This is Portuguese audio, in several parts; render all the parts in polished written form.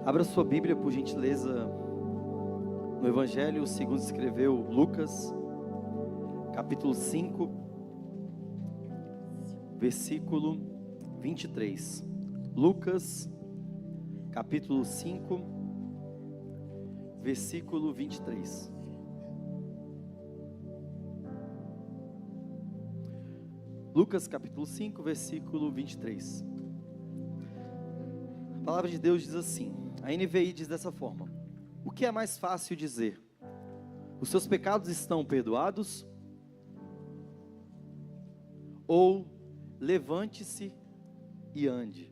Abra sua Bíblia, por gentileza, no Evangelho segundo escreveu Lucas, capítulo 5, versículo 23. Lucas, capítulo 5, versículo 23. Lucas, capítulo 5, versículo 23. A palavra de Deus diz assim, a NVI diz dessa forma: o que é mais fácil dizer? Os seus pecados estão perdoados? Ou levante-se e ande?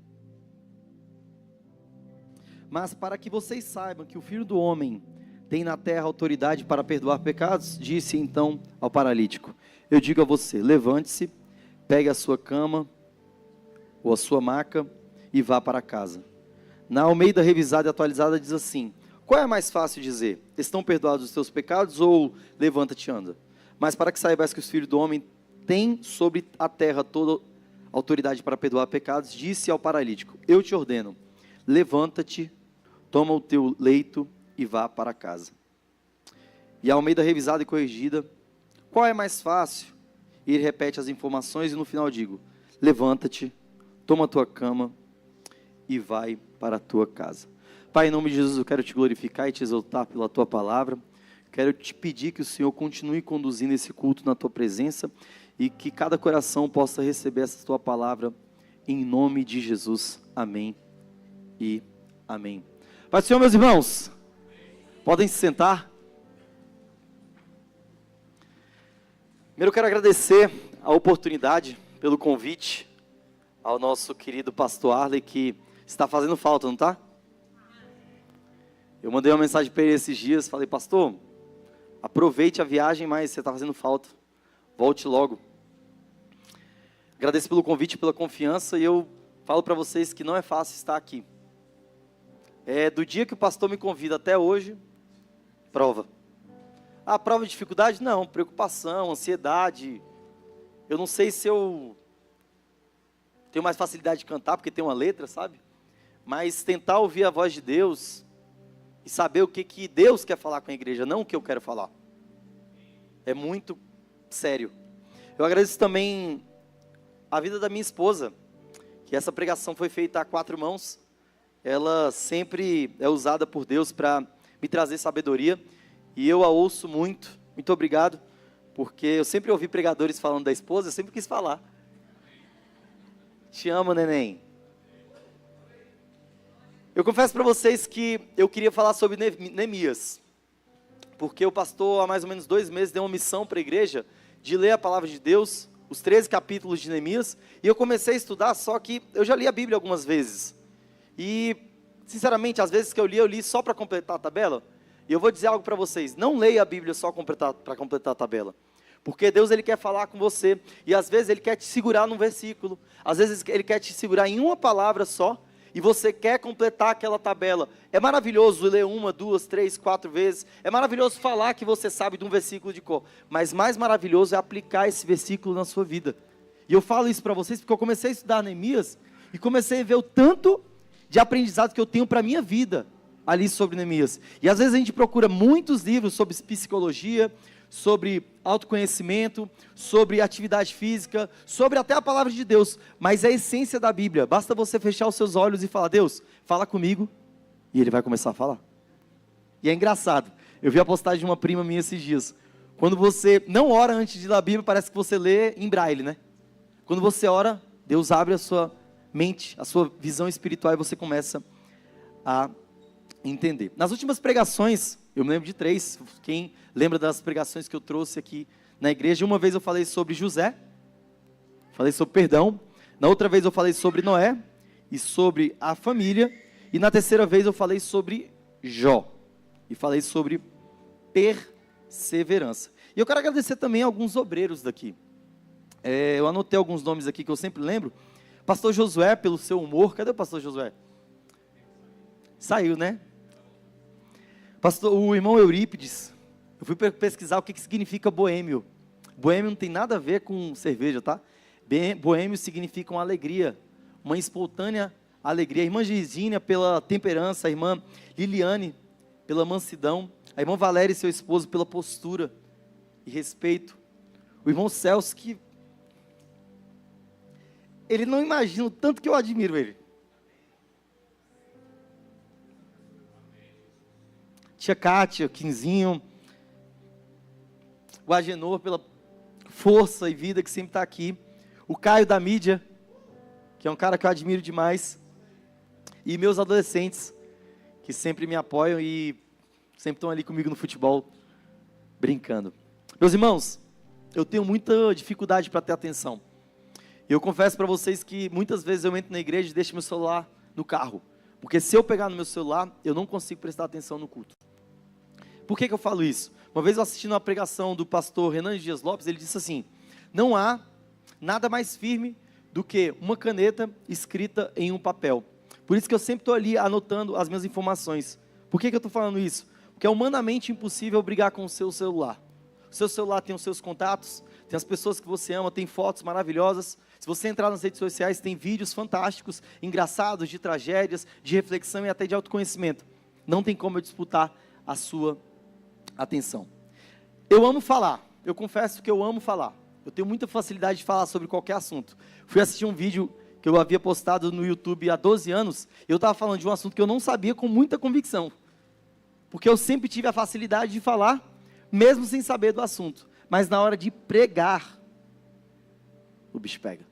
Mas para que vocês saibam que o Filho do Homem tem na terra autoridade para perdoar pecados, disse então ao paralítico: eu digo a você, levante-se, pegue a sua cama ou a sua maca e vá para casa. Na Almeida Revisada e Atualizada diz assim: qual é mais fácil dizer? Estão perdoados os teus pecados ou levanta-te e anda? Mas para que saibas que o Filho do Homem tem sobre a terra toda autoridade para perdoar pecados, disse ao paralítico: eu te ordeno, levanta-te, toma o teu leito e vá para casa. E a Almeida Revisada e Corrigida: qual é mais fácil? E ele repete as informações e no final digo: levanta-te, toma a tua cama e vai para a tua casa. Pai, em nome de Jesus, eu quero te glorificar e te exaltar pela tua palavra. Quero te pedir que o Senhor continue conduzindo esse culto na tua presença e que cada coração possa receber essa tua palavra em nome de Jesus. Amém e amém. Pai do Senhor, meus irmãos, podem se sentar. Primeiro eu quero agradecer a oportunidade, pelo convite ao nosso querido pastor Arley, que está fazendo falta, não está? Eu mandei uma mensagem para ele esses dias, falei: pastor, aproveite a viagem, mas você está fazendo falta, volte logo. Agradeço pelo convite, pela confiança, e eu falo para vocês que não é fácil estar aqui. Do dia que o pastor me convida até hoje, prova. Prova de dificuldade? Não, preocupação, ansiedade. Eu não sei se eu tenho mais facilidade de cantar, porque tem uma letra, sabe? Mas tentar ouvir a voz de Deus e saber o que Deus quer falar com a igreja, não o que eu quero falar. É muito sério. Eu agradeço também a vida da minha esposa, que essa pregação foi feita a 4 mãos. Ela sempre é usada por Deus para me trazer sabedoria, e eu a ouço muito. Muito obrigado, porque eu sempre ouvi pregadores falando da esposa, eu sempre quis falar. Te amo, neném. Eu confesso para vocês que eu queria falar sobre Neemias, porque o pastor há mais ou menos 2 meses deu uma missão para a igreja de ler a palavra de Deus, os 13 capítulos de Neemias, e eu comecei a estudar, só que eu já li a Bíblia algumas vezes, e sinceramente, às vezes que eu li só para completar a tabela, e eu vou dizer algo para vocês: não leia a Bíblia só para completar a tabela, porque Deus ele quer falar com você, e às vezes ele quer te segurar num versículo, às vezes ele quer te segurar em uma palavra só, e você quer completar aquela tabela. É maravilhoso ler 1, 2, 3, 4 vezes, é maravilhoso falar que você sabe de um versículo de cor, mas mais maravilhoso é aplicar esse versículo na sua vida. E eu falo isso para vocês porque eu comecei a estudar Neemias, e comecei a ver o tanto de aprendizado que eu tenho para a minha vida, ali sobre Neemias. E às vezes a gente procura muitos livros sobre psicologia, sobre autoconhecimento, sobre atividade física, sobre até a palavra de Deus, mas é a essência da Bíblia. Basta você fechar os seus olhos e falar: Deus, fala comigo, e Ele vai começar a falar. E é engraçado, eu vi a postagem de uma prima minha esses dias: quando você não ora antes de ler a Bíblia, parece que você lê em braille, né? Quando você ora, Deus abre a sua mente, a sua visão espiritual, e você começa a entender. Nas últimas pregações, eu me lembro de 3, quem lembra das pregações que eu trouxe aqui na igreja? Uma vez eu falei sobre José, falei sobre perdão, na outra vez eu falei sobre Noé, e sobre a família, e na terceira vez eu falei sobre Jó, e falei sobre perseverança. E eu quero agradecer também a alguns obreiros daqui, eu anotei alguns nomes aqui que eu sempre lembro. Pastor Josué, pelo seu humor. Cadê o pastor Josué? Saiu, né? O irmão Eurípides, eu fui pesquisar o que significa boêmio. Boêmio não tem nada a ver com cerveja, tá? Boêmio significa uma alegria, uma espontânea alegria, a irmã Gisínia pela temperança, a irmã Liliane pela mansidão, a irmã Valéria e seu esposo pela postura e respeito, o irmão Celso, que ele não imagina o tanto que eu admiro ele. Tia Kátia, Quinzinho, o Agenor pela força e vida que sempre está aqui, o Caio da mídia, que é um cara que eu admiro demais, e meus adolescentes, que sempre me apoiam e sempre estão ali comigo no futebol, brincando. Meus irmãos, eu tenho muita dificuldade para ter atenção. Eu confesso para vocês que muitas vezes eu entro na igreja e deixo meu celular no carro, porque se eu pegar no meu celular, eu não consigo prestar atenção no culto. Por que eu falo isso? Uma vez eu assisti uma pregação do pastor Renan Dias Lopes, ele disse assim: não há nada mais firme do que uma caneta escrita em um papel. Por isso que eu sempre estou ali anotando as minhas informações. Por que eu estou falando isso? Porque é humanamente impossível brigar com o seu celular. O seu celular tem os seus contatos, tem as pessoas que você ama, tem fotos maravilhosas. Se você entrar nas redes sociais, tem vídeos fantásticos, engraçados, de tragédias, de reflexão e até de autoconhecimento. Não tem como eu disputar a sua atenção. Eu amo falar, eu confesso que eu amo falar. Eu tenho muita facilidade de falar sobre qualquer assunto. Fui assistir um vídeo que eu havia postado no YouTube há 12 anos, e eu estava falando de um assunto que eu não sabia com muita convicção. Porque eu sempre tive a facilidade de falar, mesmo sem saber do assunto. Mas na hora de pregar, o bicho pega.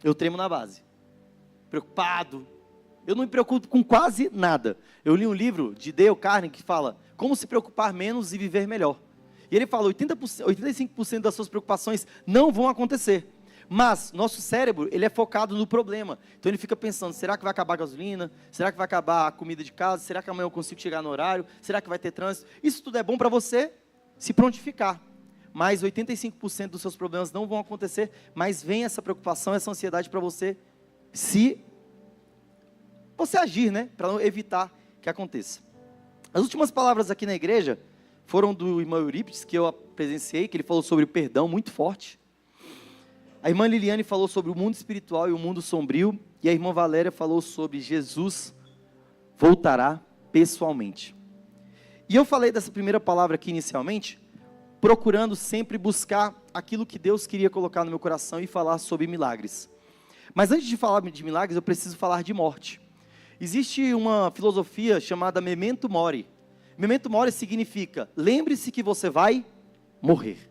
Eu tremo na base. Preocupado. Eu não me preocupo com quase nada. Eu li um livro de Dale Carnegie que fala como se preocupar menos e viver melhor. E ele fala 85% das suas preocupações não vão acontecer. Mas nosso cérebro, ele é focado no problema. Então ele fica pensando, será que vai acabar a gasolina? Será que vai acabar a comida de casa? Será que amanhã eu consigo chegar no horário? Será que vai ter trânsito? Isso tudo é bom para você se prontificar. Mas 85% dos seus problemas não vão acontecer, mas vem essa preocupação, essa ansiedade para você agir, né? Para evitar que aconteça. As últimas palavras aqui na igreja foram do irmão Eurípides, que eu presenciei, que ele falou sobre o perdão muito forte. A irmã Liliane falou sobre o mundo espiritual e o mundo sombrio, e a irmã Valéria falou sobre Jesus voltará pessoalmente. E eu falei dessa primeira palavra aqui inicialmente, procurando sempre buscar aquilo que Deus queria colocar no meu coração e falar sobre milagres. Mas antes de falar de milagres, eu preciso falar de morte. Existe uma filosofia chamada Memento Mori. Memento Mori significa, lembre-se que você vai morrer.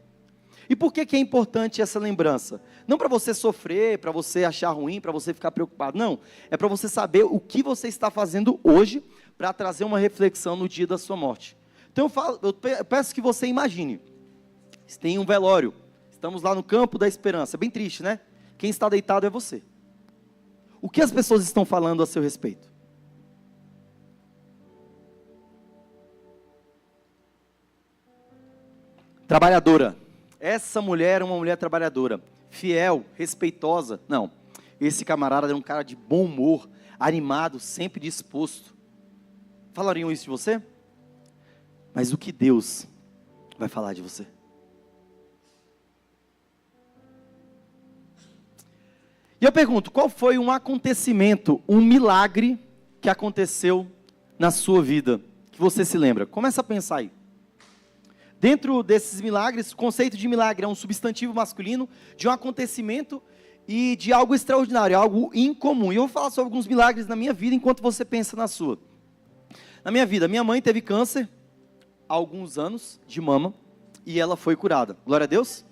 E por que é importante essa lembrança? Não para você sofrer, para você achar ruim, para você ficar preocupado, não. É para você saber o que você está fazendo hoje para trazer uma reflexão no dia da sua morte. Então eu peço que você imagine, tem um velório, estamos lá no campo da esperança, bem triste, né? Quem está deitado é você. O que as pessoas estão falando a seu respeito? Trabalhadora. Essa mulher é uma mulher trabalhadora, fiel, respeitosa. Não, esse camarada era um cara de bom humor, animado, sempre disposto. Falariam isso de você? Mas o que Deus vai falar de você? E eu pergunto, qual foi um acontecimento, um milagre que aconteceu na sua vida, que você se lembra? Começa a pensar aí. Dentro desses milagres, o conceito de milagre é um substantivo masculino de um acontecimento e de algo extraordinário, algo incomum. E eu vou falar sobre alguns milagres na minha vida enquanto você pensa na sua. Na minha vida, minha mãe teve câncer há alguns anos de mama e ela foi curada. Glória a Deus.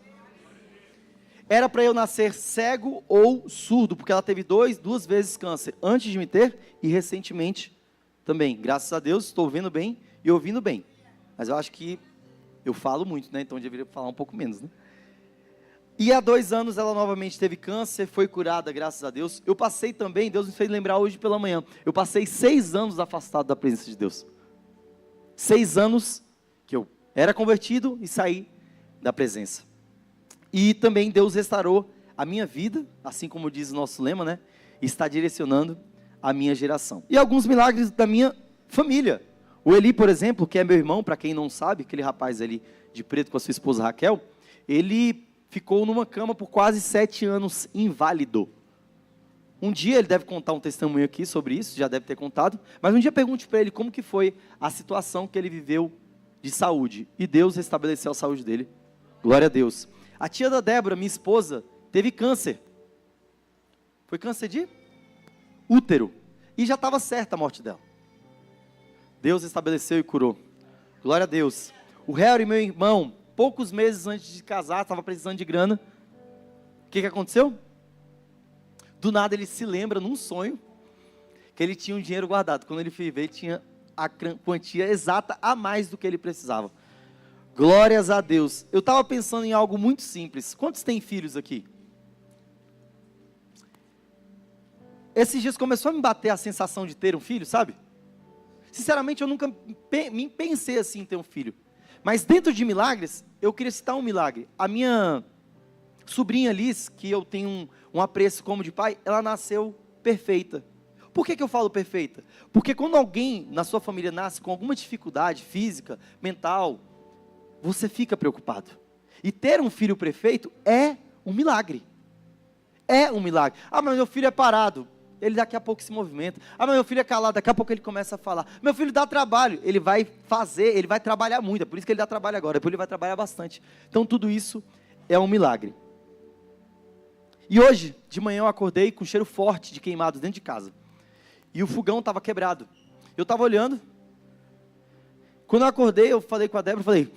Era para eu nascer cego ou surdo, porque ela teve duas vezes câncer, antes de me ter e recentemente também. Graças a Deus, estou vendo bem e ouvindo bem. Mas eu acho que eu falo muito, né? Então eu deveria falar um pouco menos, né? E há 2 anos ela novamente teve câncer, foi curada, graças a Deus. Eu passei também, Deus me fez lembrar hoje pela manhã, eu passei 6 anos afastado da presença de Deus. 6 anos que eu era convertido e saí da presença. E também Deus restaurou a minha vida, assim como diz o nosso lema, né? Está direcionando a minha geração. E alguns milagres da minha família. O Eli, por exemplo, que é meu irmão, para quem não sabe, aquele rapaz ali de preto com a sua esposa Raquel, ele ficou numa cama por quase 7 anos inválido. Um dia ele deve contar um testemunho aqui sobre isso, já deve ter contado, mas um dia pergunte para ele como que foi a situação que ele viveu de saúde, e Deus restabeleceu a saúde dele, glória a Deus. A tia da Débora, minha esposa, teve câncer, foi câncer de útero, e já estava certa a morte dela, Deus estabeleceu e curou, glória a Deus. O Harry, meu irmão, poucos meses antes de casar, estava precisando de grana, o que aconteceu? Do nada ele se lembra num sonho que ele tinha um dinheiro guardado. Quando ele foi ver, ele tinha a quantia exata a mais do que ele precisava. Glórias a Deus. Eu estava pensando em algo muito simples. Quantos têm filhos aqui? Esses dias começou a me bater a sensação de ter um filho, sabe? Sinceramente, eu nunca me pensei assim em ter um filho. Mas dentro de milagres, eu queria citar um milagre. A minha sobrinha Liz, que eu tenho um apreço como de pai, ela nasceu perfeita. Por que eu falo perfeita? Porque quando alguém na sua família nasce com alguma dificuldade física, mental, você fica preocupado. E ter um filho perfeito é um milagre. É um milagre. Ah, mas meu filho é parado. Ele daqui a pouco se movimenta. Ah, mas meu filho é calado. Daqui a pouco ele começa a falar. Meu filho dá trabalho. Ele vai fazer, ele vai trabalhar muito. É por isso que ele dá trabalho agora. Depois ele vai trabalhar bastante. Então tudo isso é um milagre. E hoje, de manhã, eu acordei com um cheiro forte de queimado dentro de casa. E o fogão estava quebrado. Eu estava olhando. Quando eu acordei, eu falei com a Débora, falei,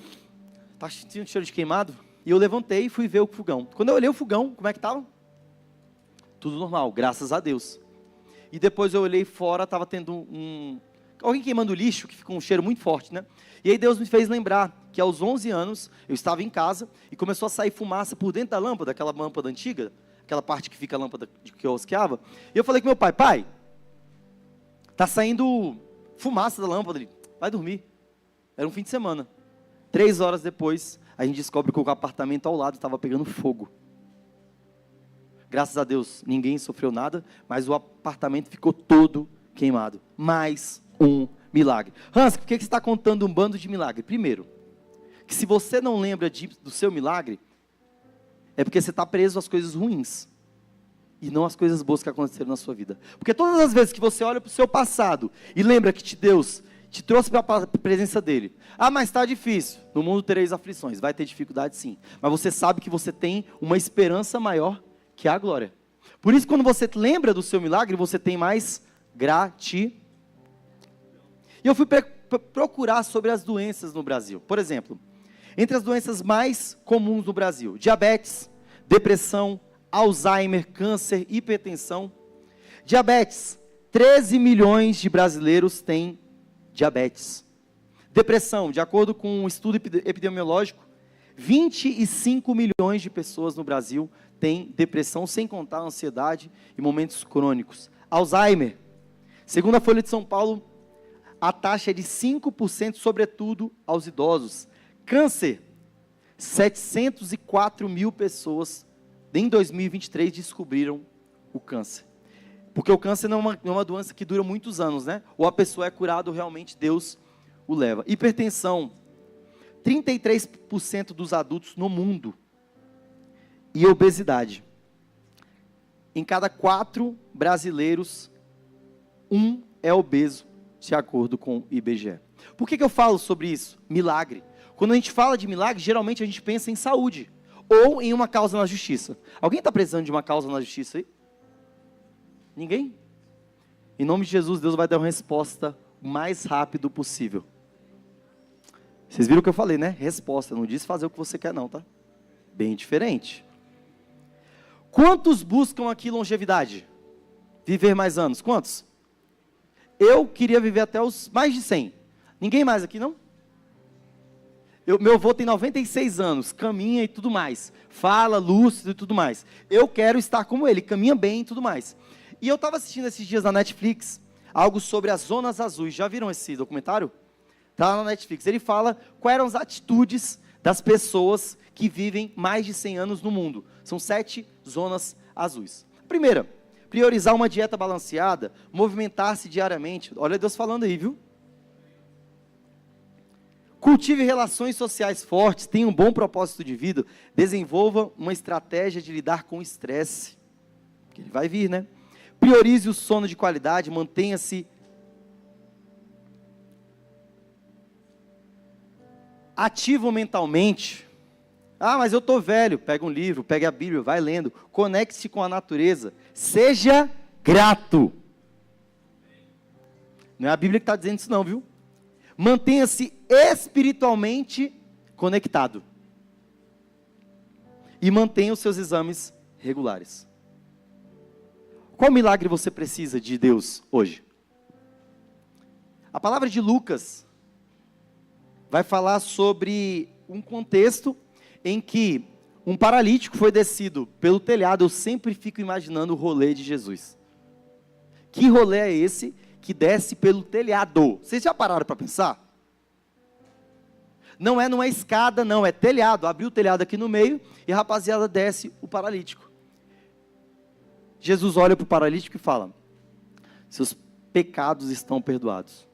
está sentindo cheiro de queimado? E eu levantei e fui ver o fogão. Quando eu olhei o fogão, como é que estava? Tudo normal, graças a Deus. E depois eu olhei fora, estava tendo alguém queimando lixo, que ficou um cheiro muito forte, né? E aí Deus me fez lembrar que aos 11 anos, eu estava em casa e começou a sair fumaça por dentro da lâmpada, aquela lâmpada antiga, aquela parte que fica a lâmpada que eu rosqueava. E eu falei com meu pai, pai, tá saindo fumaça da lâmpada ali, vai dormir. Era um fim de semana. 3 horas depois, a gente descobre que o apartamento ao lado estava pegando fogo. Graças a Deus, ninguém sofreu nada, mas o apartamento ficou todo queimado. Mais um milagre. Hans, por que você está contando um bando de milagre? Primeiro, que se você não lembra do seu milagre, é porque você está preso às coisas ruins, e não às coisas boas que aconteceram na sua vida. Porque todas as vezes que você olha para o seu passado, e lembra que Deus te trouxe para a presença dele. Ah, mas está difícil. No mundo tereis aflições. Vai ter dificuldade sim. Mas você sabe que você tem uma esperança maior que a glória. Por isso, quando você lembra do seu milagre, você tem mais gratidão. E eu fui procurar sobre as doenças no Brasil. Por exemplo, entre as doenças mais comuns no Brasil, diabetes, depressão, Alzheimer, câncer, hipertensão. Diabetes, 13 milhões de brasileiros têm diabetes. Depressão, de acordo com um estudo epidemiológico, 25 milhões de pessoas no Brasil têm depressão, sem contar a ansiedade e momentos crônicos. Alzheimer, segundo a Folha de São Paulo, a taxa é de 5%, sobretudo aos idosos. Câncer, 704 mil pessoas em 2023 descobriram o câncer. Porque o câncer não é uma doença que dura muitos anos, né? Ou a pessoa é curada ou realmente Deus o leva. Hipertensão, 33% dos adultos no mundo. E obesidade. Em cada 4 brasileiros, 1 é obeso, de acordo com o IBGE. Por que eu falo sobre isso? Milagre. Quando a gente fala de milagre, geralmente a gente pensa em saúde. Ou em uma causa na justiça. Alguém está precisando de uma causa na justiça aí? Ninguém? Em nome de Jesus, Deus vai dar uma resposta o mais rápido possível. Vocês viram o que eu falei, né? Resposta, não disse fazer o que você quer não, tá? Bem diferente. Quantos buscam aqui longevidade? Viver mais anos, quantos? Eu queria viver até os mais de 100. Ninguém mais aqui, não? Meu avô tem 96 anos, caminha e tudo mais. Fala, lúcido e tudo mais. Eu quero estar como ele, caminha bem e tudo mais. E eu estava assistindo esses dias na Netflix, algo sobre as zonas azuis. Já viram esse documentário? Está na Netflix. Ele fala quais eram as atitudes das pessoas que vivem mais de 100 anos no mundo. São 7 zonas azuis. Primeira, priorizar uma dieta balanceada, movimentar-se diariamente. Olha Deus falando aí, viu? Cultive relações sociais fortes, tenha um bom propósito de vida, desenvolva uma estratégia de lidar com o estresse, que ele vai vir, né? Priorize o sono de qualidade, mantenha-se ativo mentalmente. Ah, mas eu estou velho. Pega um livro, pega a Bíblia, vai lendo. Conecte-se com a natureza. Seja grato. Não é a Bíblia que está dizendo isso não, viu? Mantenha-se espiritualmente conectado. E mantenha os seus exames regulares. Qual milagre você precisa de Deus hoje? A palavra de Lucas vai falar sobre um contexto em que um paralítico foi descido pelo telhado. Eu sempre fico imaginando o rolê de Jesus. Que rolê é esse que desce pelo telhado? Vocês já pararam para pensar? Não é numa escada, não, é telhado. Abriu o telhado aqui no meio e a rapaziada desce o paralítico. Jesus olha para o paralítico e fala: seus pecados estão perdoados.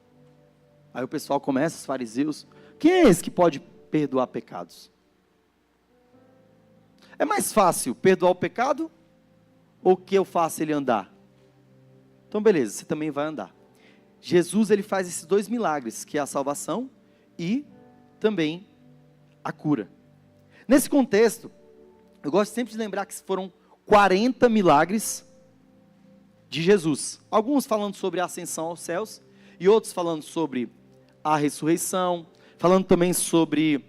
Aí o pessoal começa, os fariseus: quem é esse que pode perdoar pecados? É mais fácil perdoar o pecado ou que eu faço ele andar? Então beleza, você também vai andar. Jesus, ele faz esses dois milagres, que é a salvação e também a cura. Nesse contexto, eu gosto sempre de lembrar que foram 40 milagres de Jesus. Alguns falando sobre a ascensão aos céus e outros falando sobre a ressurreição, falando também sobre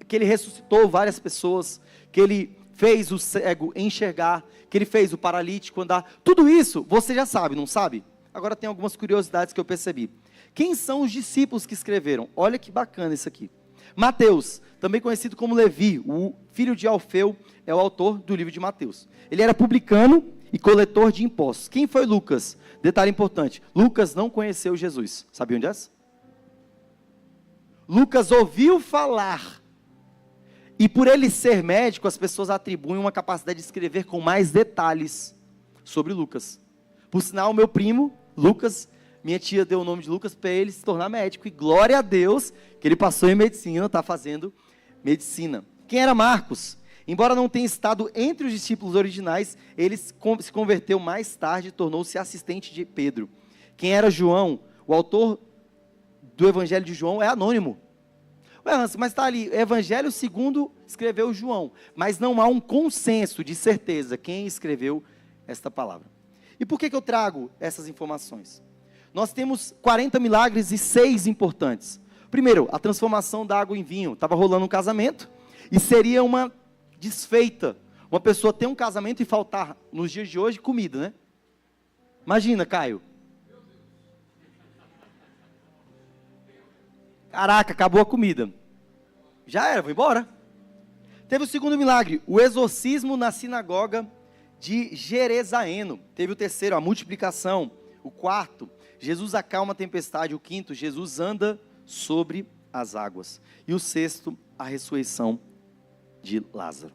que ele ressuscitou várias pessoas, que ele fez o cego enxergar, que ele fez o paralítico andar. Tudo isso você já sabe, não sabe? Agora tem algumas curiosidades que eu percebi. Quem são os discípulos que escreveram? Olha que bacana isso aqui. Mateus, também conhecido como Levi, o filho de Alfeu, é o autor do livro de Mateus. Ele era publicano e coletor de impostos. Quem foi Lucas? Detalhe importante: Lucas não conheceu Jesus. Sabiam disso? Lucas ouviu falar. E por ele ser médico, as pessoas atribuem uma capacidade de escrever com mais detalhes sobre Lucas. Por sinal, meu primo, Lucas, minha tia deu o nome de Lucas para ele se tornar médico. E glória a Deus que ele passou em medicina, está fazendo medicina. Quem era Marcos? Embora não tenha estado entre os discípulos originais, ele se converteu mais tarde e tornou-se assistente de Pedro. Quem era João? O autor do Evangelho de João é anônimo. Ué, mas está ali, Evangelho segundo escreveu João, mas não há um consenso de certeza quem escreveu esta palavra. E por que eu trago essas informações? Nós temos 40 milagres e 6 importantes. Primeiro, a transformação da água em vinho. Estava rolando um casamento e seria uma desfeita uma pessoa ter um casamento e faltar nos dias de hoje comida, né? Imagina, Caio. Caraca, acabou a comida. Já era, vou embora. Teve o segundo milagre, o exorcismo na sinagoga de Jerezaeno. Teve o terceiro, a multiplicação. O quarto, Jesus acalma a tempestade. O quinto, Jesus anda sobre as águas. E o sexto, a ressurreição de Lázaro.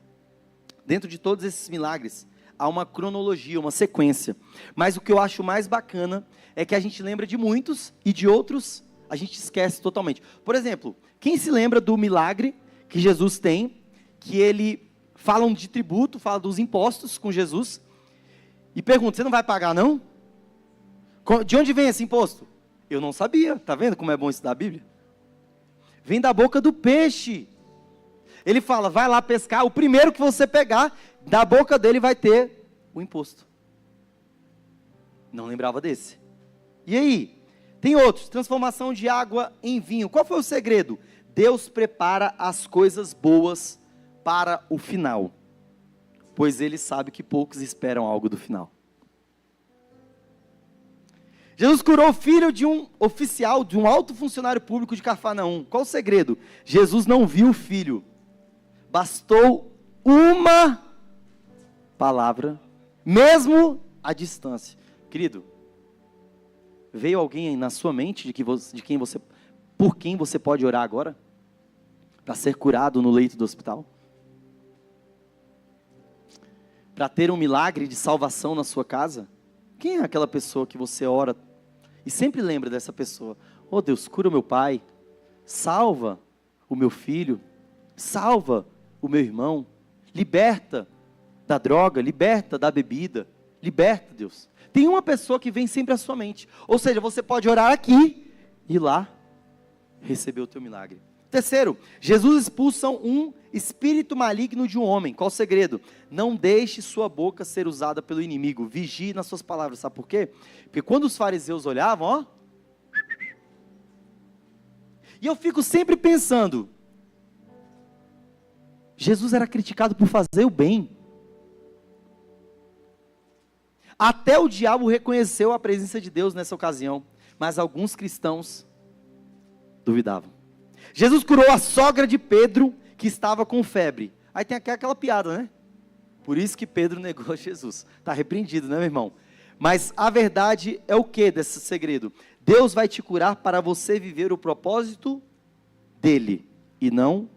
Dentro de todos esses milagres, há uma cronologia, uma sequência. Mas o que eu acho mais bacana é que a gente lembra de muitos e de outros a gente esquece totalmente. Por exemplo, quem se lembra do milagre que Jesus tem, que ele falam de tributo, fala dos impostos com Jesus, e pergunta: você não vai pagar não? De onde vem esse imposto? Eu não sabia, tá vendo como é bom estudar a Bíblia? Vem da boca do peixe. Ele fala: vai lá pescar, o primeiro que você pegar, da boca dele vai ter o imposto. Não lembrava desse. E aí? Tem outros, transformação de água em vinho. Qual foi o segredo? Deus prepara as coisas boas para o final, pois Ele sabe que poucos esperam algo do final. Jesus curou o filho de um oficial, de um alto funcionário público de Cafarnaum. Qual o segredo? Jesus não viu o filho, bastou uma palavra, mesmo à distância. Querido, veio alguém na sua mente por quem você pode orar agora? Para ser curado no leito do hospital? Para ter um milagre de salvação na sua casa? Quem é aquela pessoa que você ora e sempre lembra dessa pessoa? Oh Deus, cura o meu pai, salva o meu filho, salva o meu irmão, liberta da droga, liberta da bebida, liberta, Deus. Tem uma pessoa que vem sempre à sua mente. Ou seja, você pode orar aqui e lá receber o teu milagre. Terceiro, Jesus expulsa um espírito maligno de um homem. Qual o segredo? Não deixe sua boca ser usada pelo inimigo. Vigie nas suas palavras. Sabe por quê? Porque quando os fariseus olhavam, ó. E eu fico sempre pensando, Jesus era criticado por fazer o bem. Até o diabo reconheceu a presença de Deus nessa ocasião, mas alguns cristãos duvidavam. Jesus curou a sogra de Pedro, que estava com febre. Aí tem aquela piada, né? Por isso que Pedro negou Jesus. Está repreendido, né, meu irmão? Mas a verdade é o que desse segredo? Deus vai te curar para você viver o propósito dele e não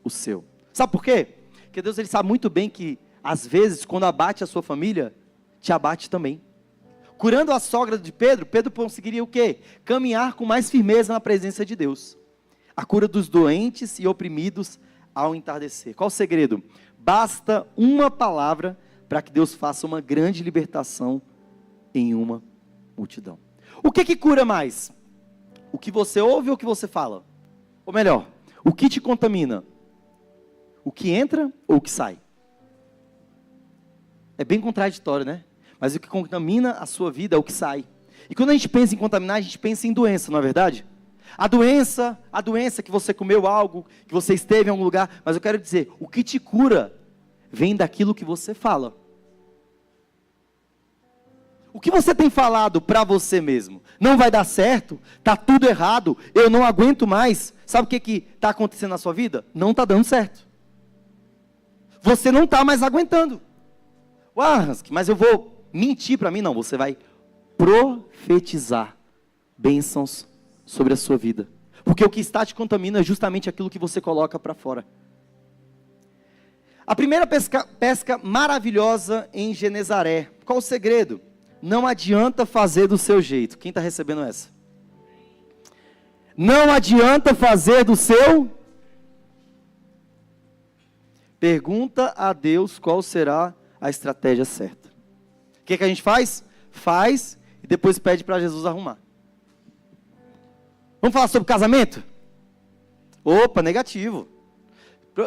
o seu. Sabe por quê? Porque Deus, ele sabe muito bem que às vezes quando abate a sua família, te abate também. Curando a sogra de Pedro, Pedro conseguiria o quê? Caminhar com mais firmeza na presença de Deus. A cura dos doentes e oprimidos ao entardecer. Qual o segredo? Basta uma palavra para que Deus faça uma grande libertação em uma multidão. O que cura mais? O que você ouve ou o que você fala? Ou melhor, o que te contamina? O que entra ou o que sai? É bem contraditório, né? Mas o que contamina a sua vida é o que sai. E quando a gente pensa em contaminar, a gente pensa em doença, não é verdade? A doença que você comeu algo, que você esteve em algum lugar, mas eu quero dizer, o que te cura vem daquilo que você fala. O que você tem falado para você mesmo? Não vai dar certo? Está tudo errado? Eu não aguento mais? Sabe o que está acontecendo na sua vida? Não está dando certo. Você não está mais aguentando. Mas eu vou mentir para mim? Não, você vai profetizar bênçãos sobre a sua vida. Porque o que está te contaminando é justamente aquilo que você coloca para fora. A primeira pesca maravilhosa em Genezaré. Qual o segredo? Não adianta fazer do seu jeito. Quem está recebendo essa? Não adianta fazer do seu. Pergunta a Deus qual será a estratégia certa. O que a gente faz? Faz e depois pede para Jesus arrumar. Vamos falar sobre casamento? Opa, negativo.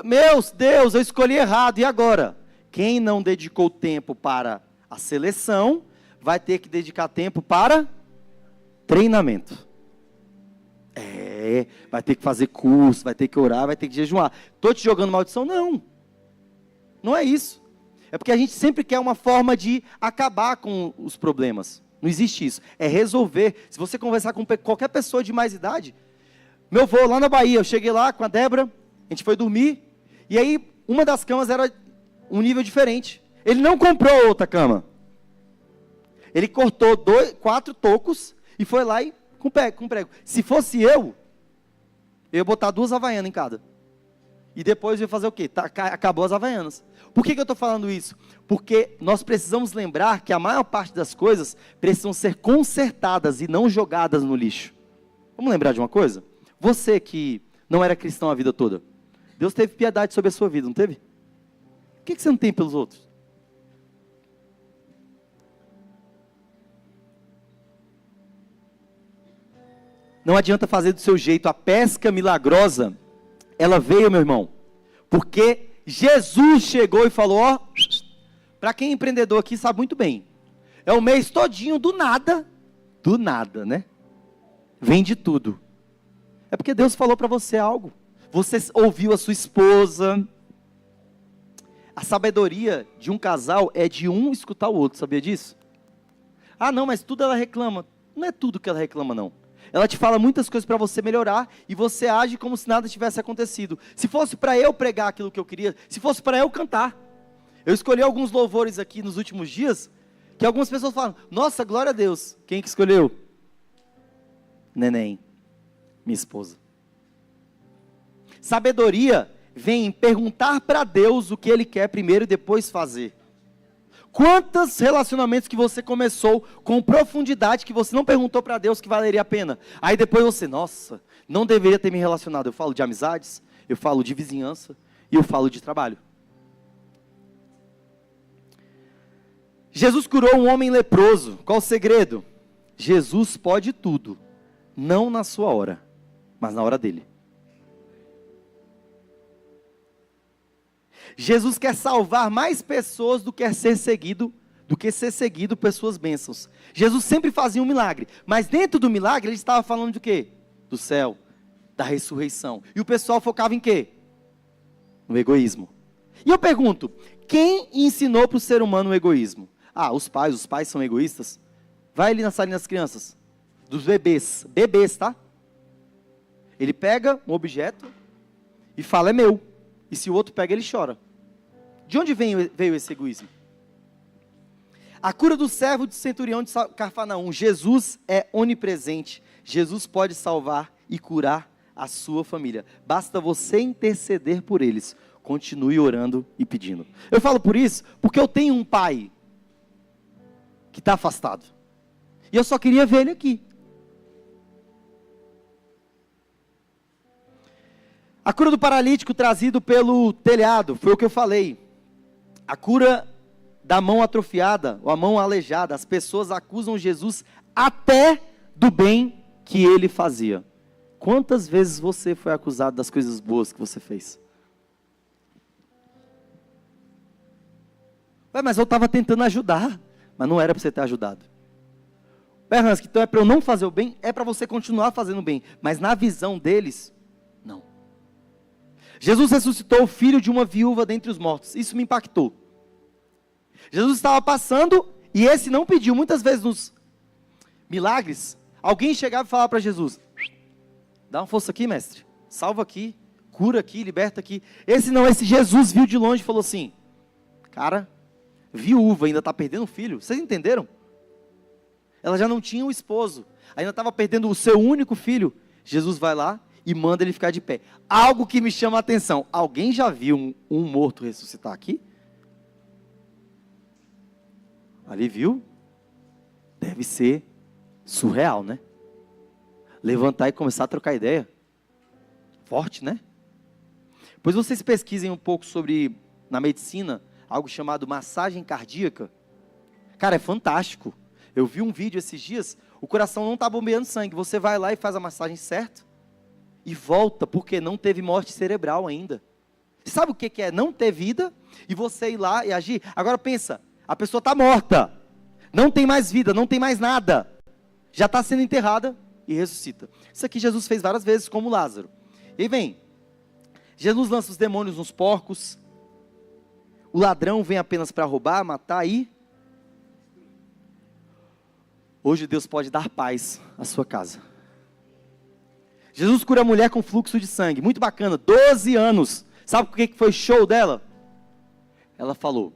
Meu Deus, eu escolhi errado, e agora? Quem não dedicou tempo para a seleção, vai ter que dedicar tempo para treinamento. Vai ter que fazer curso, vai ter que orar, vai ter que jejuar. Estou te jogando maldição? Não. Não é isso. É porque a gente sempre quer uma forma de acabar com os problemas. Não existe isso. É resolver. Se você conversar com qualquer pessoa de mais idade, meu avô lá na Bahia, eu cheguei lá com a Débora, a gente foi dormir, e aí uma das camas era um nível diferente. Ele não comprou outra cama. Ele cortou 4 tocos e foi lá e com prego. Se fosse eu ia botar 2 havaianas em cada. E depois eu ia fazer o quê? Acabou as havaianas. Por que eu estou falando isso? Porque nós precisamos lembrar que a maior parte das coisas precisam ser consertadas e não jogadas no lixo. Vamos lembrar de uma coisa? Você que não era cristão a vida toda, Deus teve piedade sobre a sua vida, não teve? O que você não tem pelos outros? Não adianta fazer do seu jeito. A pesca milagrosa, ela veio, meu irmão, porque Jesus chegou e falou, ó, para quem é empreendedor aqui sabe muito bem, é o mês todinho do nada, né? Vende tudo. É porque Deus falou para você algo. Você ouviu a sua esposa. A sabedoria de um casal é de um escutar o outro, sabia disso? Ah, não, mas tudo ela reclama. Não é tudo que ela reclama, não. Ela te fala muitas coisas para você melhorar e você age como se nada tivesse acontecido. Se fosse para eu pregar aquilo que eu queria, se fosse para eu cantar. Eu escolhi alguns louvores aqui nos últimos dias, que algumas pessoas falam, nossa, glória a Deus. Quem que escolheu? Neném, minha esposa. Sabedoria vem em perguntar para Deus o que Ele quer primeiro e depois fazer. Quantos relacionamentos que você começou com profundidade que você não perguntou para Deus que valeria a pena? Aí depois você, nossa, não deveria ter me relacionado. Eu falo de amizades, eu falo de vizinhança e eu falo de trabalho. Jesus curou um homem leproso. Qual o segredo? Jesus pode tudo, não na sua hora, mas na hora dele. Jesus quer salvar mais pessoas do que ser seguido pessoas bênçãos. Jesus sempre fazia um milagre, mas dentro do milagre ele estava falando de quê? Do céu, da ressurreição. E o pessoal focava em quê? No egoísmo. E eu pergunto, quem ensinou para o ser humano o egoísmo? Os pais são egoístas? Vai ali na salinha das crianças, dos bebês, tá? Ele pega um objeto e fala, é meu. E se o outro pega, ele chora. De onde veio esse egoísmo? A cura do servo de centurião de Cafarnaum. Jesus é onipresente. Jesus pode salvar e curar a sua família. Basta você interceder por eles. Continue orando e pedindo. Eu falo por isso porque eu tenho um pai que está afastado. E eu só queria ver ele aqui. A cura do paralítico trazido pelo telhado, foi o que eu falei. A cura da mão atrofiada, ou a mão aleijada. As pessoas acusam Jesus até do bem que ele fazia. Quantas vezes você foi acusado das coisas boas que você fez? Mas eu estava tentando ajudar. Mas não era para você ter ajudado. Hans, então é para eu não fazer o bem? É para você continuar fazendo o bem. Mas na visão deles, não. Jesus ressuscitou o filho de uma viúva dentre os mortos. Isso me impactou. Jesus estava passando e esse não pediu. Muitas vezes nos milagres, alguém chegava e falava para Jesus, dá uma força aqui, mestre. Salva aqui, cura aqui, liberta aqui. Esse Jesus viu de longe e falou assim, cara, viúva ainda está perdendo o filho. Vocês entenderam? Ela já não tinha um esposo, ainda estava perdendo o seu único filho. Jesus vai lá e manda ele ficar de pé. Algo que me chama a atenção. Alguém já viu um morto ressuscitar aqui? Ali viu? Deve ser surreal, né? Levantar e começar a trocar ideia. Forte, né? Pois vocês pesquisem um pouco sobre, na medicina, algo chamado massagem cardíaca. Cara, é fantástico. Eu vi um vídeo esses dias, o coração não está bombeando sangue. Você vai lá e faz a massagem certa e volta, porque não teve morte cerebral ainda. Sabe o que é não ter vida e você ir lá e agir? Agora pensa, a pessoa está morta, não tem mais vida, não tem mais nada, já está sendo enterrada e ressuscita. Isso aqui Jesus fez várias vezes, como Lázaro. E aí vem, Jesus lança os demônios nos porcos, o ladrão vem apenas para roubar, matar e... Hoje Deus pode dar paz à sua casa. Jesus cura a mulher com fluxo de sangue, muito bacana, 12 anos. Sabe o que foi show dela? Ela falou,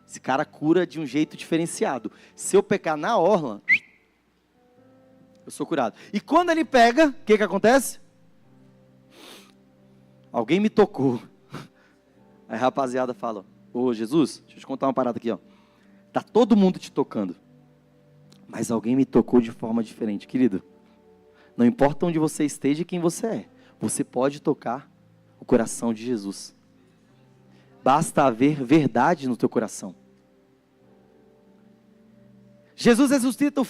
esse cara cura de um jeito diferenciado. Se eu pecar na orla, eu sou curado. E quando ele pega, o que acontece? Alguém me tocou. Aí a rapaziada fala, ô Jesus, deixa eu te contar uma parada aqui, ó. Tá todo mundo te tocando. Mas alguém me tocou de forma diferente, querido. Não importa onde você esteja e quem você é, você pode tocar o coração de Jesus. Basta haver verdade no teu coração. Jesus ressuscita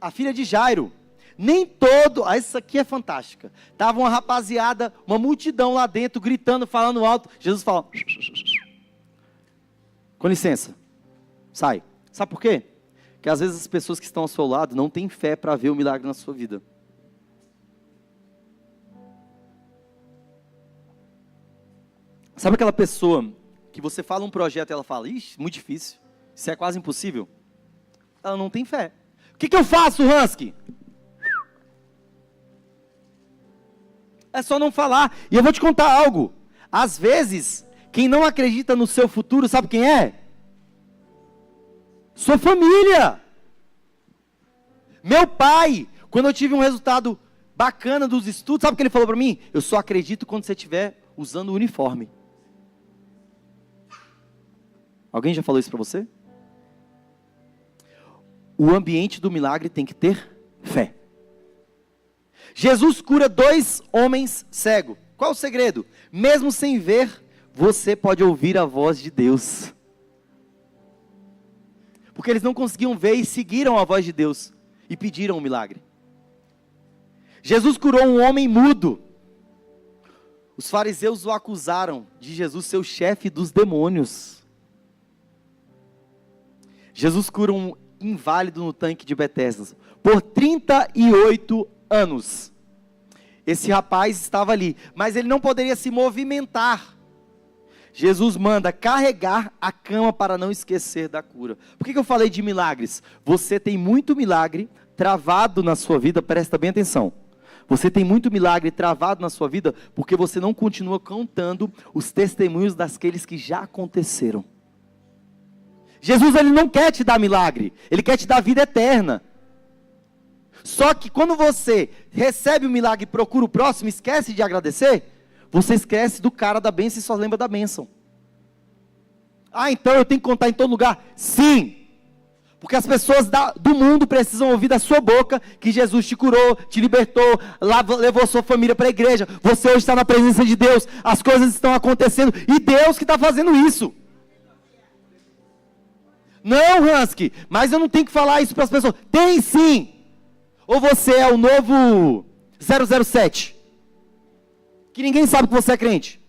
a filha de Jairo. Nem todo, essa aqui é fantástica. Tava uma rapaziada, uma multidão lá dentro, gritando, falando alto. Jesus fala, com licença, sai. Sabe por quê? Porque às vezes as pessoas que estão ao seu lado não têm fé para ver o milagre na sua vida. Sabe aquela pessoa que você fala um projeto e ela fala, ixi, muito difícil, isso é quase impossível? Ela não tem fé. O que eu faço, Hansky? É só não falar. E eu vou te contar algo. Às vezes, quem não acredita no seu futuro, sabe quem é? Sua família. Meu pai, quando eu tive um resultado bacana dos estudos, sabe o que ele falou para mim? Eu só acredito quando você estiver usando o uniforme. Alguém já falou isso para você? O ambiente do milagre tem que ter fé. Jesus cura 2 homens cegos. Qual o segredo? Mesmo sem ver, você pode ouvir a voz de Deus. Porque eles não conseguiam ver e seguiram a voz de Deus e pediram um milagre. Jesus curou um homem mudo. Os fariseus o acusaram de Jesus ser o chefe dos demônios. Jesus cura um inválido no tanque de Betesda por 38 anos. Esse rapaz estava ali, mas ele não poderia se movimentar. Jesus manda carregar a cama para não esquecer da cura. Por que eu falei de milagres? Você tem muito milagre travado na sua vida, presta bem atenção. Você tem muito milagre travado na sua vida porque você não continua contando os testemunhos daqueles que já aconteceram. Jesus, ele não quer te dar milagre, ele quer te dar vida eterna. Só que quando você recebe o milagre e procura o próximo, esquece de agradecer, você esquece do cara da bênção e só lembra da bênção. Ah, então eu tenho que contar em todo lugar? Sim! Porque as pessoas do mundo precisam ouvir da sua boca que Jesus te curou, te libertou, levou sua família para a igreja. Você hoje está na presença de Deus, as coisas estão acontecendo e Deus que está fazendo isso. Não, Hansky, mas eu não tenho que falar isso para as pessoas. Tem sim! Ou você é o novo 007, que ninguém sabe que você é crente.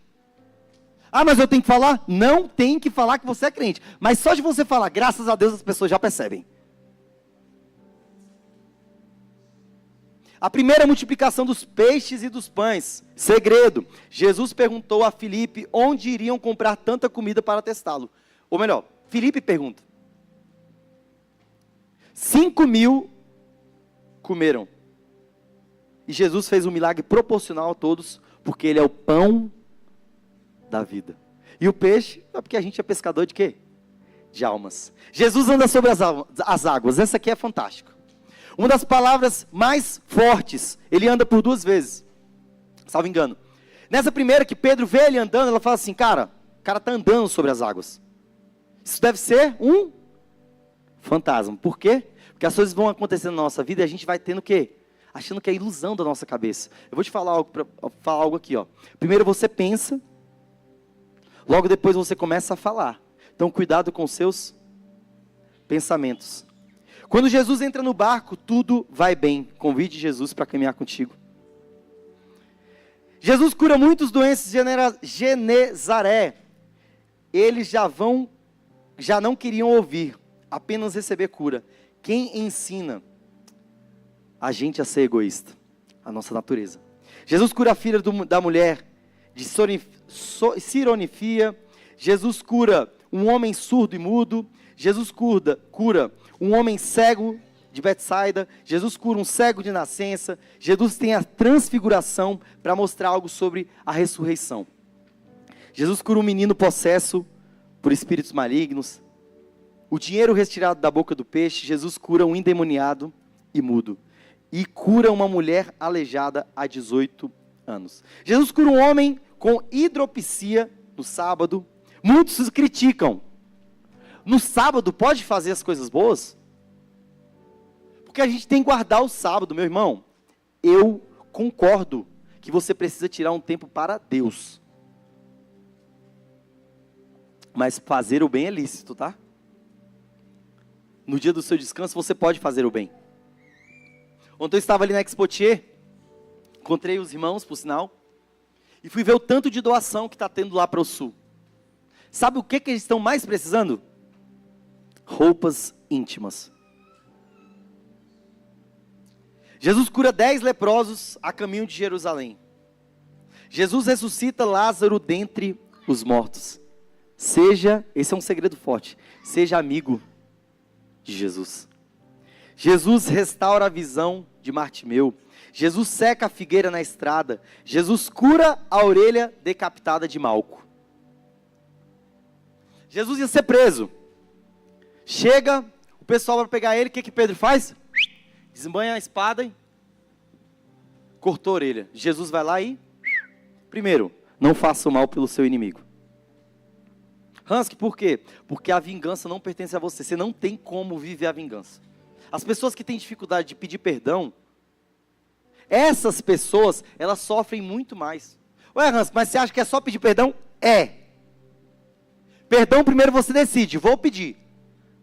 Ah, mas eu tenho que falar? Não tem que falar que você é crente. Mas só de você falar, graças a Deus, as pessoas já percebem. A primeira multiplicação dos peixes e dos pães. Segredo. Jesus perguntou a Filipe onde iriam comprar tanta comida para testá-lo. Ou melhor, Filipe pergunta. 5.000 comeram. E Jesus fez um milagre proporcional a todos, porque ele é o pão da vida. E o peixe é porque a gente é pescador de quê? De almas. Jesus anda sobre as águas. Essa aqui é fantástica. Uma das palavras mais fortes, ele anda por 2 vezes. Salvo engano. Nessa primeira que Pedro vê ele andando, ela fala assim, cara, o cara está andando sobre as águas. Isso deve ser um fantasma. Por quê? Porque as coisas vão acontecendo na nossa vida e a gente vai tendo o quê? Achando que é ilusão da nossa cabeça. Eu vou te falar algo aqui, ó. Primeiro você pensa, logo depois você começa a falar. Então cuidado com os seus pensamentos. Quando Jesus entra no barco, tudo vai bem. Convide Jesus para caminhar contigo. Jesus cura muitos doentes de Genezaré. Eles já não queriam ouvir, apenas receber cura. Quem ensina a gente a ser egoísta? A nossa natureza. Jesus cura a filha da mulher de Sironifia. Jesus cura um homem surdo e mudo. Jesus cura um homem cego de Betsaida. Jesus cura um cego de nascença. Jesus tem a transfiguração para mostrar algo sobre a ressurreição. Jesus cura um menino possesso por espíritos malignos. O dinheiro retirado da boca do peixe. Jesus cura um endemoniado e mudo. E cura uma mulher aleijada há 18 anos. Jesus cura um homem com hidropisia no sábado. Muitos criticam. No sábado pode fazer as coisas boas? Porque a gente tem que guardar o sábado, meu irmão. Eu concordo que você precisa tirar um tempo para Deus. Mas fazer o bem é lícito, tá? No dia do seu descanso você pode fazer o bem. Ontem eu estava ali na Expotier, encontrei os irmãos, por sinal, e fui ver o tanto de doação que está tendo lá para o sul. Sabe o que eles estão mais precisando? Roupas íntimas. Jesus cura 10 leprosos a caminho de Jerusalém. Jesus ressuscita Lázaro dentre os mortos. Esse é um segredo forte, seja amigo de Jesus. Jesus restaura a visão de Bartimeu. Jesus seca a figueira na estrada. Jesus cura a orelha decapitada de Malco. Jesus ia ser preso. Chega o pessoal para pegar ele, o que Pedro faz? Desembanha a espada e cortou a orelha. Jesus vai lá e, primeiro, não faça o mal pelo seu inimigo. Hansky, por quê? Porque a vingança não pertence a você. Você não tem como viver a vingança. As pessoas que têm dificuldade de pedir perdão, essas pessoas, elas sofrem muito mais. Ué, Hansky, mas você acha que é só pedir perdão? É. Perdão primeiro você decide, vou pedir.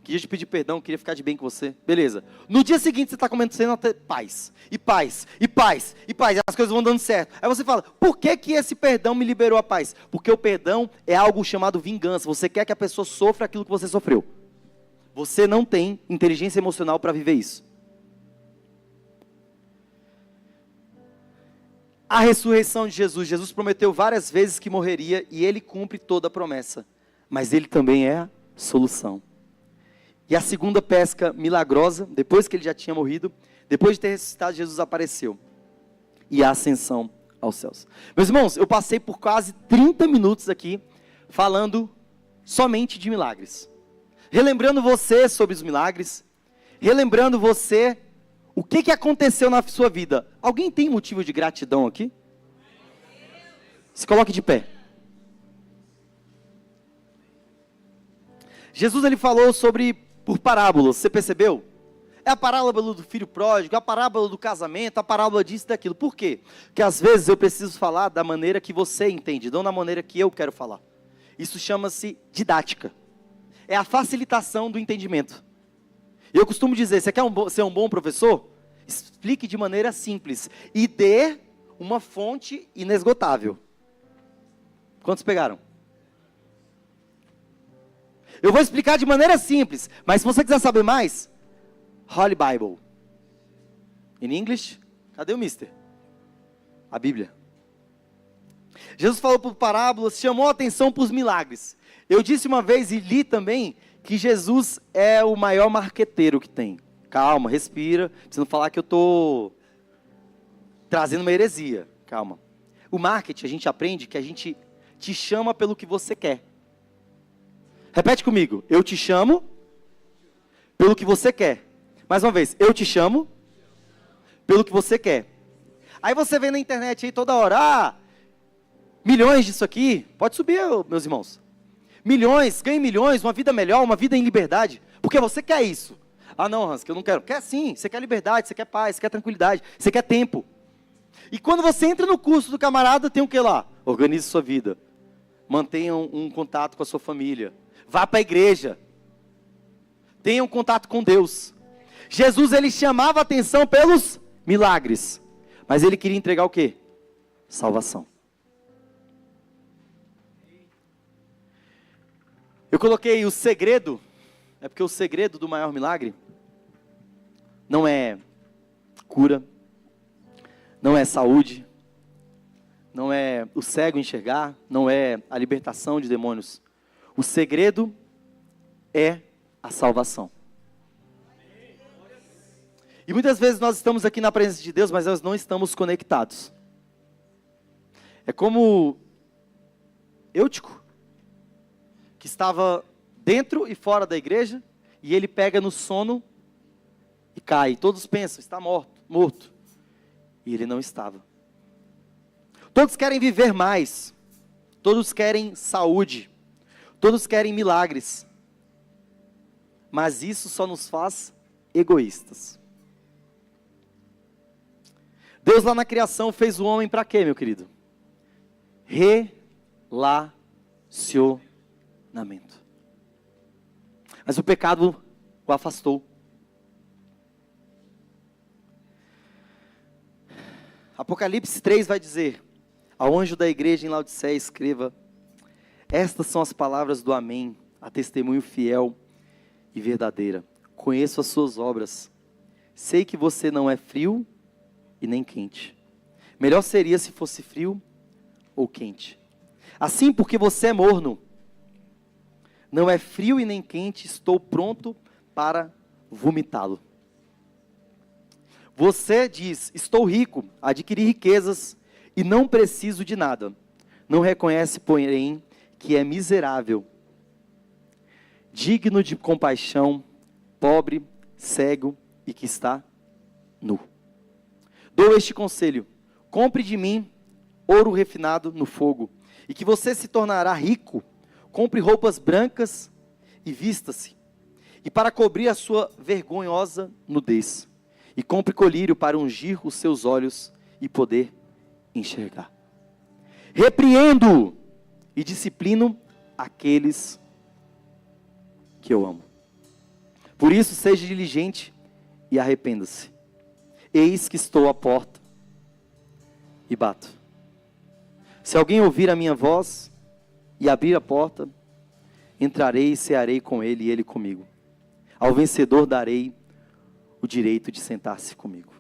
queria te pedir perdão, queria ficar de bem com você. Beleza. No dia seguinte você está começando a ter paz. E paz, e paz, e paz. E as coisas vão dando certo. Aí você fala, por que que esse perdão me liberou a paz? Porque o perdão é algo chamado vingança. Você quer que a pessoa sofra aquilo que você sofreu. Você não tem inteligência emocional para viver isso. A ressurreição de Jesus. Jesus prometeu várias vezes que morreria e ele cumpre toda a promessa. Mas ele também é a solução. E a segunda pesca milagrosa, depois que ele já tinha morrido, depois de ter ressuscitado, Jesus apareceu. E a ascensão aos céus. Meus irmãos, eu passei por quase 30 minutos aqui, falando somente de milagres. Relembrando você sobre os milagres, relembrando você, o que aconteceu na sua vida. Alguém tem motivo de gratidão aqui? Se coloque de pé. Jesus, ele falou por parábolas, você percebeu? É a parábola do filho pródigo, a parábola do casamento, a parábola disso e daquilo. Por quê? Porque às vezes eu preciso falar da maneira que você entende, não da maneira que eu quero falar. Isso chama-se didática. É a facilitação do entendimento. Eu costumo dizer, você quer ser um bom professor? Explique de maneira simples e dê uma fonte inesgotável. Quantos pegaram? Eu vou explicar de maneira simples, mas se você quiser saber mais, Holy Bible. In English, cadê o mister? A Bíblia. Jesus falou por parábolas, chamou a atenção para os milagres. Eu disse uma vez e li também que Jesus é o maior marqueteiro que tem. Calma, respira, precisa não falar que eu estou trazendo uma heresia. Calma. O marketing, a gente aprende que a gente te chama pelo que você quer. Repete comigo, eu te chamo pelo que você quer. Mais uma vez, eu te chamo pelo que você quer. Aí você vê na internet aí toda hora, milhões disso aqui, pode subir, meus irmãos. Milhões, ganhe milhões, uma vida melhor, uma vida em liberdade, porque você quer isso. Ah não, Hans, que eu não quero. Quer sim, você quer liberdade, você quer paz, você quer tranquilidade, você quer tempo. E quando você entra no curso do camarada, tem o que lá? Organize sua vida, mantenha um contato com a sua família. Vá para a igreja. Tenha um contato com Deus. Jesus, ele chamava a atenção pelos milagres. Mas ele queria entregar o quê? Salvação. Eu coloquei o segredo. É porque o segredo do maior milagre não é cura. Não é saúde. Não é o cego enxergar. Não é a libertação de demônios. O segredo é a salvação. E muitas vezes nós estamos aqui na presença de Deus, mas nós não estamos conectados. É como Eutico, que estava dentro e fora da igreja, e ele pega no sono e cai. Todos pensam, está morto. E ele não estava. Todos querem viver mais. Todos querem saúde. Todos querem milagres. Mas isso só nos faz egoístas. Deus lá na criação fez o homem para quê, meu querido? Relacionamento. Mas o pecado o afastou. Apocalipse 3 vai dizer: ao anjo da igreja em Laodiceia escreva: estas são as palavras do Amém, a testemunho fiel e verdadeira. Conheço as suas obras. Sei que você não é frio e nem quente. Melhor seria se fosse frio ou quente. Assim, porque você é morno, não é frio e nem quente, estou pronto para vomitá-lo. Você diz: estou rico, adquiri riquezas e não preciso de nada. Não reconhece, porém, que é miserável, digno de compaixão, pobre, cego e que está nu. Dou este conselho: compre de mim ouro refinado no fogo, e que você se tornará rico. Compre roupas brancas e vista-se, e para cobrir a sua vergonhosa nudez, e compre colírio para ungir os seus olhos e poder enxergar. Repreendo e disciplino aqueles que eu amo. Por isso, seja diligente e arrependa-se. Eis que estou à porta e bato. Se alguém ouvir a minha voz e abrir a porta, entrarei e cearei com ele e ele comigo. Ao vencedor darei o direito de sentar-se comigo.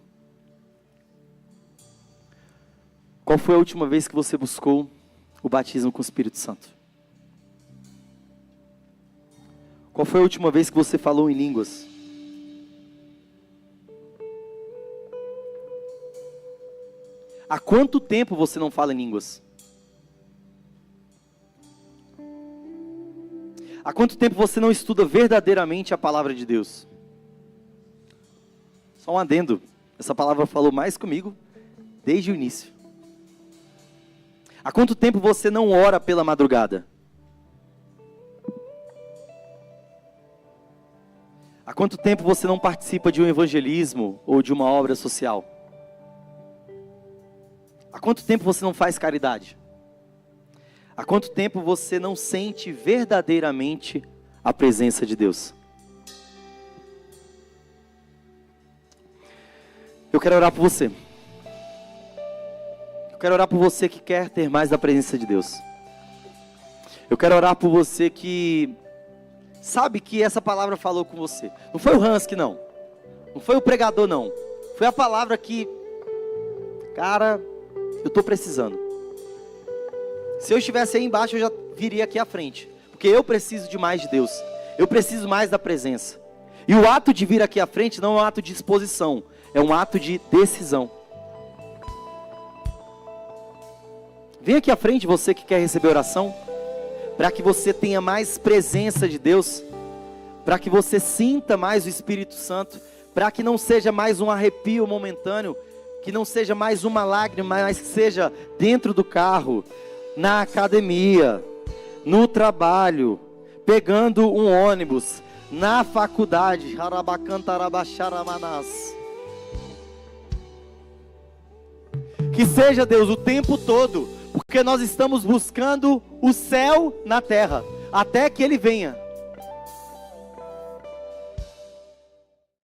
Qual foi a última vez que você buscou o batismo com o Espírito Santo? Qual foi a última vez que você falou em línguas? Há quanto tempo você não fala em línguas? Há quanto tempo você não estuda verdadeiramente a palavra de Deus? Só um adendo, essa palavra falou mais comigo desde o início. Há quanto tempo você não ora pela madrugada? Há quanto tempo você não participa de um evangelismo ou de uma obra social? Há quanto tempo você não faz caridade? Há quanto tempo você não sente verdadeiramente a presença de Deus? Eu quero orar por você. Eu quero orar por você que quer ter mais da presença de Deus. Eu quero orar por você que sabe que essa palavra falou com você. Não foi o Hansky, não. Não foi o pregador, não. Foi a palavra que, cara, eu estou precisando. Se eu estivesse aí embaixo, eu já viria aqui à frente. Porque eu preciso de mais de Deus. Eu preciso mais da presença. E o ato de vir aqui à frente não é um ato de exposição. É um ato de decisão. Vem aqui à frente, você que quer receber oração. Para que você tenha mais presença de Deus. Para que você sinta mais o Espírito Santo. Para que não seja mais um arrepio momentâneo. Que não seja mais uma lágrima, mas que seja dentro do carro, na academia, no trabalho, pegando um ônibus, na faculdade. Que seja, Deus, o tempo todo, porque nós estamos buscando o céu na terra, até que Ele venha.